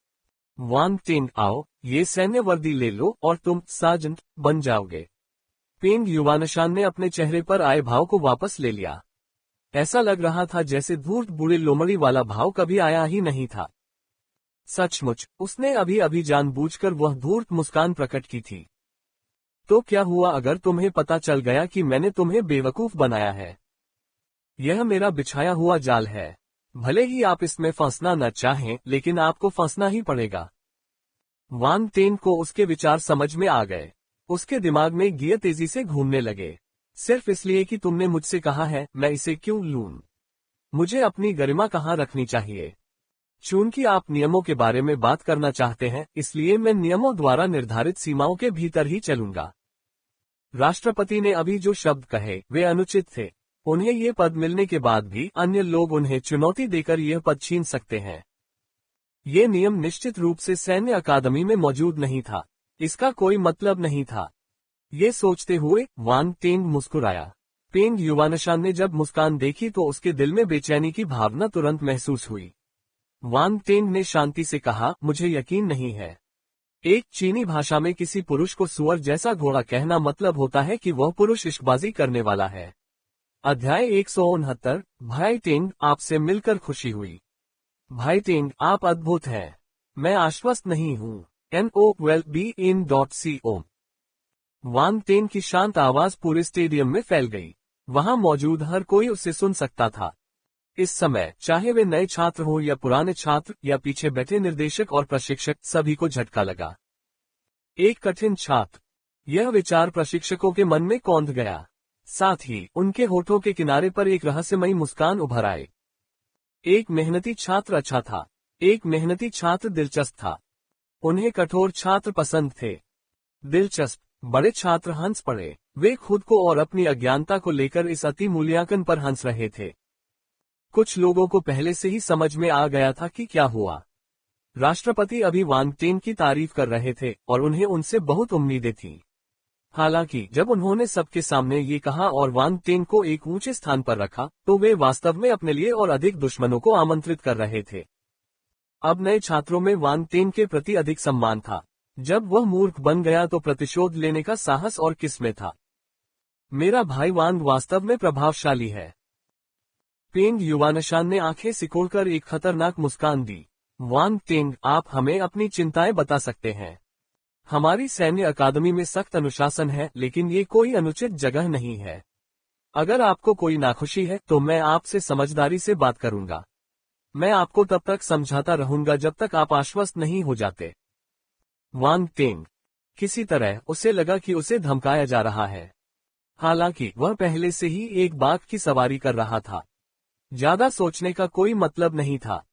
वांग टेंग, आओ, ये सैन्य वर्दी ले लो और तुम सार्जेंट बन जाओगे। पेंग युवानशान ने अपने चेहरे पर आए भाव को वापस ले लिया। ऐसा लग रहा था जैसे धूर्त बूढ़े लोमड़ी वाला भाव कभी आया ही नहीं था। सचमुच, उसने अभी अभी जानबूझकर वह धूर्त मुस्कान प्रकट की थी। तो क्या हुआ अगर तुम्हें पता चल गया कि मैंने तुम्हें बेवकूफ बनाया है? यह मेरा बिछाया हुआ जाल है। भले ही आप इसमें फंसना न चाहें, लेकिन आपको फंसना ही पड़ेगा। वांग टेंग को उसके विचार समझ में आ गए। उसके दिमाग में गियर तेजी से घूमने लगे। सिर्फ इसलिए कि तुमने मुझसे कहा है, मैं इसे क्यों लूं? मुझे अपनी गरिमा कहाँ रखनी चाहिए? चूंकि आप नियमों के बारे में बात करना चाहते हैं, इसलिए मैं नियमों द्वारा निर्धारित सीमाओं के भीतर ही चलूंगा। राष्ट्रपति ने अभी जो शब्द कहे वे अनुचित थे। उन्हें ये पद मिलने के बाद भी अन्य लोग उन्हें चुनौती देकर यह पद छीन सकते हैं। ये नियम निश्चित रूप से सैन्य अकादमी में मौजूद नहीं था। इसका कोई मतलब नहीं था। ये सोचते हुए वांग टेंग मुस्कुराया। पेंग युवानशान ने जब मुस्कान देखी तो उसके दिल में बेचैनी की भावना तुरंत महसूस हुई। वांग टेंग ने शांति से कहा, मुझे यकीन नहीं है। एक चीनी भाषा में किसी पुरुष को सुअर जैसा घोड़ा कहना मतलब होता है कि वह पुरुष इश्कबाजी करने वाला है। अध्याय 169। भाई टेंग, आपसे मिलकर खुशी हुई। भाई टेंग, आप अद्भुत हैं। मैं आश्वस्त नहीं हूँ। NOWELLBEIN.CO। वांग टेंग की शांत आवाज पूरे स्टेडियम में फैल गई। वहां मौजूद हर कोई उसे सुन सकता था। इस समय चाहे वे नए छात्र हों या पुराने छात्र या पीछे बैठे निर्देशक और प्रशिक्षक, सभी को झटका लगा। एक कठिन छात्र। यह विचार प्रशिक्षकों के मन में कौंध गया। साथ ही उनके होठों के किनारे पर एक रहस्यमयी मुस्कान उभर आई। एक मेहनती छात्र अच्छा था। एक मेहनती छात्र दिलचस्प था। उन्हें कठोर छात्र पसंद थे। दिलचस्प बड़े छात्र हंस पड़े। वे खुद को और अपनी अज्ञानता को लेकर इस अति मूल्यांकन पर हंस रहे थे। कुछ लोगों को पहले से ही समझ में आ गया था कि क्या हुआ। राष्ट्रपति अभी वांग टेंग की तारीफ कर रहे थे और उन्हें उनसे बहुत उम्मीदें थीं। हालांकि जब उन्होंने सबके सामने ये कहा और वांग टेंग को एक ऊंचे स्थान पर रखा, तो वे वास्तव में अपने लिए और अधिक दुश्मनों को आमंत्रित कर रहे थे। अब नए छात्रों में वांग टेंग के प्रति अधिक सम्मान था। जब वह मूर्ख बन गया तो प्रतिशोध लेने का साहस और किसमें था। मेरा भाई वांग वास्तव में प्रभावशाली है। पेंग युवानशान ने आंखें सिकोड़कर एक खतरनाक मुस्कान दी। वांग टेंग, आप हमें अपनी चिंताएं बता सकते हैं। हमारी सैन्य अकादमी में सख्त अनुशासन है, लेकिन ये कोई अनुचित जगह नहीं है। अगर आपको कोई नाखुशी है तो मैं आपसे समझदारी से बात करूंगा। मैं आपको तब तक समझाता रहूंगा जब तक आप आश्वस्त नहीं हो जाते। वांग टेंग। किसी तरह उसे लगा कि उसे धमकाया जा रहा है। हालांकि वह पहले से ही एक बाघ की सवारी कर रहा था। ज्यादा सोचने का कोई मतलब नहीं था।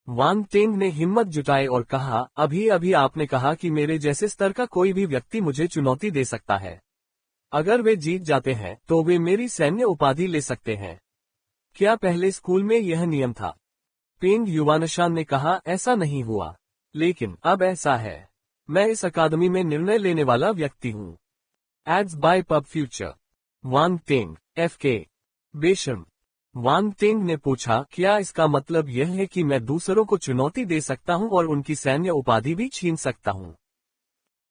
वांग टेंग ने हिम्मत जुटाई और कहा, अभी अभी आपने कहा कि मेरे जैसे स्तर का कोई भी व्यक्ति मुझे चुनौती दे सकता है। अगर वे जीत जाते हैं तो वे मेरी सैन्य उपाधि ले सकते हैं। क्या पहले स्कूल में यह नियम था? पेंग युवानशान ने कहा, ऐसा नहीं हुआ, लेकिन अब ऐसा है। मैं इस अकादमी में निर्णय लेने वाला व्यक्ति हूँ। एड्स बाय पब फ्यूचर। Wang Teng, FK। बेशर्म। वांग टेंग ने पूछा, क्या इसका मतलब यह है कि मैं दूसरों को चुनौती दे सकता हूं और उनकी सैन्य उपाधि भी छीन सकता हूं?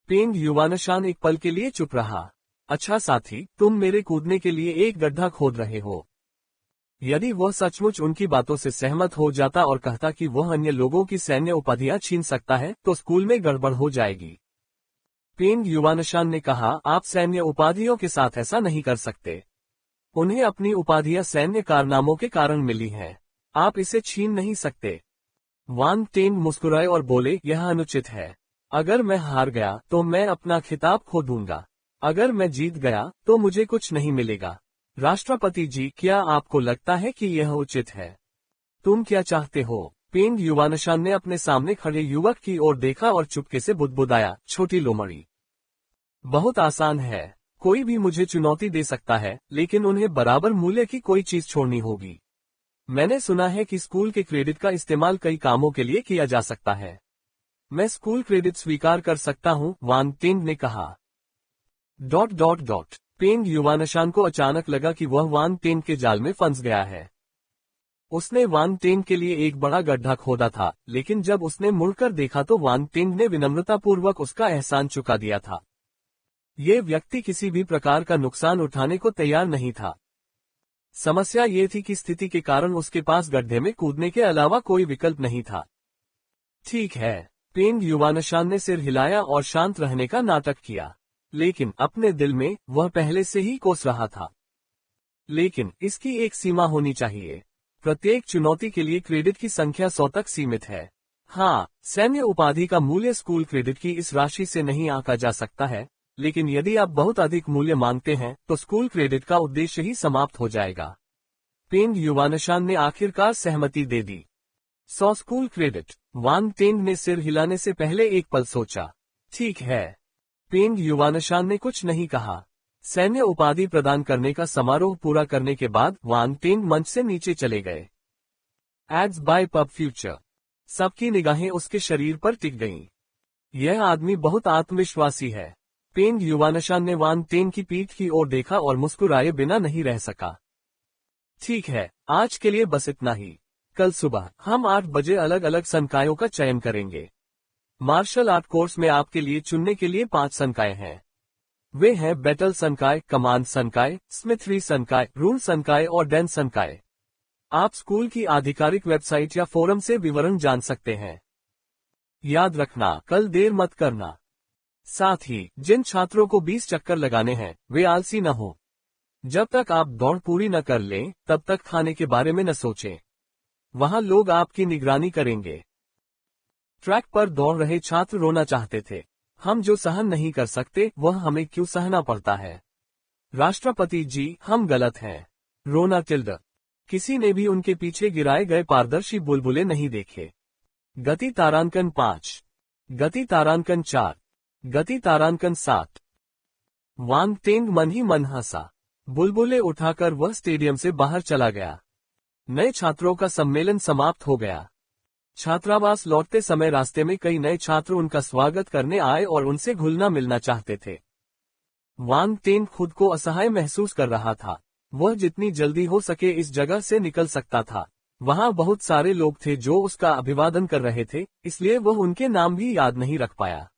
पेंग युवानशान एक पल के लिए चुप रहा। अच्छा साथी, तुम मेरे कूदने के लिए एक गड्ढा खोद रहे हो। यदि वह सचमुच उनकी बातों से सहमत हो जाता और कहता कि वह अन्य लोगों की सैन्य उपाधियां छीन सकता है, तो स्कूल में गड़बड़ हो जाएगी। पेंग युवानशान ने कहा, आप सैन्य उपाधियों के साथ ऐसा नहीं कर सकते। उन्हें अपनी उपाधियां सैन्य कारनामों के कारण मिली हैं। आप इसे छीन नहीं सकते। वांग टेंग मुस्कुराए और बोले, यह अनुचित है। अगर मैं हार गया तो मैं अपना खिताब खो दूंगा। अगर मैं जीत गया तो मुझे कुछ नहीं मिलेगा। राष्ट्रपति जी, क्या आपको लगता है कि यह उचित है? तुम क्या चाहते हो? पेंग युवानशान ने अपने सामने खड़े युवक की ओर देखा और चुपके से बुदबुदाया, छोटी लोमड़ी। बहुत आसान है। कोई भी मुझे चुनौती दे सकता है, लेकिन उन्हें बराबर मूल्य की कोई चीज छोड़नी होगी। मैंने सुना है कि स्कूल के क्रेडिट का इस्तेमाल कई कामों के लिए किया जा सकता है। मैं स्कूल क्रेडिट स्वीकार कर सकता हूं, वांग टेंग ने कहा। पेंग युवानशान को अचानक लगा कि वह वांग टेंग के जाल में फंस गया है। उसने वांग टेंग के लिए एक बड़ा गड्ढा खोदा था, लेकिन जब उसने मुड़कर देखा तो वांग टेंग ने विनम्रतापूर्वक उसका एहसान चुका दिया था। ये व्यक्ति किसी भी प्रकार का नुकसान उठाने को तैयार नहीं था। समस्या ये थी कि स्थिति के कारण उसके पास गड्ढे में कूदने के अलावा कोई विकल्प नहीं था। ठीक है, पेंग युवानशान ने सिर हिलाया और शांत रहने का नाटक किया, लेकिन अपने दिल में वह पहले से ही कोस रहा था। लेकिन इसकी एक सीमा होनी चाहिए। प्रत्येक चुनौती के लिए क्रेडिट की संख्या 100 तक सीमित है। हाँ, सैन्य उपाधि का मूल्य स्कूल क्रेडिट की इस राशि से नहीं आंका जा सकता है, लेकिन यदि आप बहुत अधिक मूल्य मांगते हैं तो स्कूल क्रेडिट का उद्देश्य ही समाप्त हो जाएगा। पेंग युवानशान ने आखिरकार सहमति दे दी। 100 स्कूल क्रेडिट। वांग टेंग ने सिर हिलाने से पहले एक पल सोचा। ठीक है। पेंग युवानशान ने कुछ नहीं कहा। सैन्य उपाधि प्रदान करने का समारोह पूरा करने के बाद वांग टेंग मंच से नीचे चले गए। Ads bye pub future. सबकी निगाहें उसके शरीर पर टिक गईं। यह आदमी बहुत आत्मविश्वासी है। पेंग युवानशान ने वांग टेंग की पीठ की ओर देखा और मुस्कुराए बिना नहीं रह सका। ठीक है, आज के लिए बस इतना ही। कल सुबह हम 8 बजे अलग अलग संकायों का चयन करेंगे। मार्शल आर्ट कोर्स में आपके लिए चुनने के लिए 5 संकाय हैं। वे हैं बैटल संकाय, कमांड संकाय, स्मिथरी संकाय, रूल संकाय और डैन संकाय। आप स्कूल की आधिकारिक वेबसाइट या फोरम से विवरण जान सकते हैं। याद रखना, कल देर मत करना। साथ ही जिन छात्रों को 20 चक्कर लगाने हैं, वे आलसी न हो। जब तक आप दौड़ पूरी न कर लें, तब तक खाने के बारे में न सोचें। वहां लोग आपकी निगरानी करेंगे। ट्रैक पर दौड़ रहे छात्र रोना चाहते थे। हम जो सहन नहीं कर सकते वह हमें क्यों सहना पड़ता है? राष्ट्रपति जी, हम गलत हैं। रोना टिल्ड। किसी ने भी उनके पीछे गिराए गए पारदर्शी बुलबुले नहीं देखे। गति तारांकन 5, गति तारांकन 4, गति तारांकन 7। वांग टेंग मन ही मन हंसा। बुलबुले उठाकर वह स्टेडियम से बाहर चला गया। नए छात्रों का सम्मेलन समाप्त हो गया। छात्रावास लौटते समय रास्ते में कई नए छात्र उनका स्वागत करने आए और उनसे घुलना मिलना चाहते थे। वांग टेंग खुद को असहाय महसूस कर रहा था। वह जितनी जल्दी हो सके इस जगह से निकल सकता था। वहां बहुत सारे लोग थे जो उसका अभिवादन कर रहे थे, इसलिए वह उनके नाम भी याद नहीं रख पाया।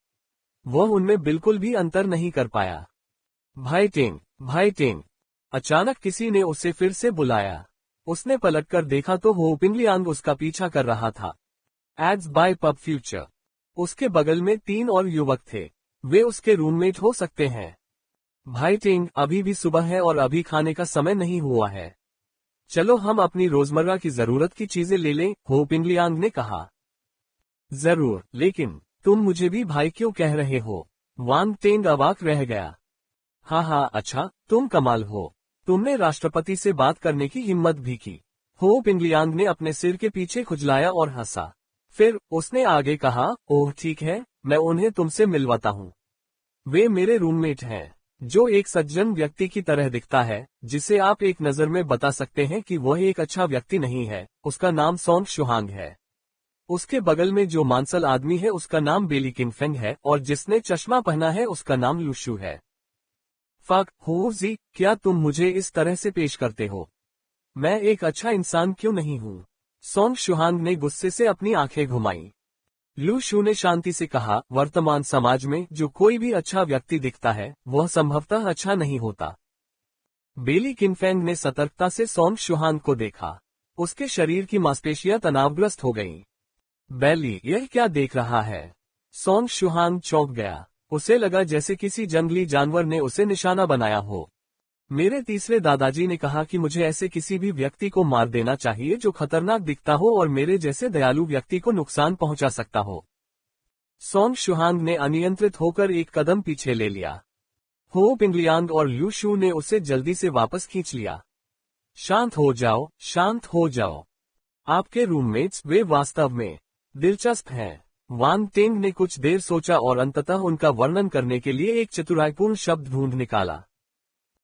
वह उनमें बिल्कुल भी अंतर नहीं कर पाया। भाई टेंग, भाई टेंग। अचानक किसी ने उसे फिर से बुलाया। उसने पलटकर देखा तो हो पिंगलियांग उसका पीछा कर रहा था। Ads bye pub future. उसके बगल में 3 और युवक थे। वे उसके रूममेट हो सकते हैं। भाई टेंग, अभी भी सुबह है और अभी खाने का समय नहीं हुआ है। चलो हम अपनी रोजमर्रा की जरूरत की चीजें ले लें, हो पिंगलियांग ने कहा। जरूर, लेकिन तुम मुझे भी भाई क्यों कह रहे हो? वांग टेंग अवाक रह गया। हाँ, अच्छा, तुम कमाल हो। तुमने राष्ट्रपति से बात करने की हिम्मत भी की। हो पिंगलियांग ने अपने सिर के पीछे खुजलाया और हंसा। फिर उसने आगे कहा, ओह ठीक है, मैं उन्हें तुमसे मिलवाता हूँ। वे मेरे रूममेट हैं, जो एक सज्जन व्यक्ति की तरह दिखता है, जिसे आप एक नजर में बता सकते हैं कि वह एक अच्छा व्यक्ति नहीं है। उसका नाम सोंग शुहांग है। उसके बगल में जो मांसल आदमी है उसका नाम बेली किंगफेंग है और जिसने चश्मा पहना है उसका नाम लुशु है। फक हो जी, क्या तुम मुझे इस तरह से पेश करते हो? मैं एक अच्छा इंसान क्यों नहीं हूँ? सोंग शुहांग ने गुस्से से अपनी आंखें घुमाई। लू शू ने शांति से कहा, वर्तमान समाज में जो कोई भी अच्छा व्यक्ति दिखता है वह संभवतः अच्छा नहीं होता। बेली किनफेंग ने सतर्कता से सोंग शुहांग को देखा। उसके शरीर की मांसपेशियां तनावग्रस्त हो गईं। बेली, यह क्या देख रहा है? सोंग शुहांग चौंक गया। उसे लगा जैसे किसी जंगली जानवर ने उसे निशाना बनाया हो। मेरे तीसरे दादाजी ने कहा कि मुझे ऐसे किसी भी व्यक्ति को मार देना चाहिए जो खतरनाक दिखता हो और मेरे जैसे दयालु व्यक्ति को नुकसान पहुंचा सकता हो। सोंग शुहांग ने अनियंत्रित होकर एक कदम पीछे ले लिया। हो पिंगलियांग और लू शू ने उसे जल्दी से वापस खींच लिया। शांत हो जाओ, शांत हो जाओ। आपके रूममेट्स वे वास्तव में दिलचस्प हैं। वांग टेंग ने कुछ देर सोचा और अंततः उनका वर्णन करने के लिए एक चतुराईपूर्ण शब्द ढूंढ निकाला।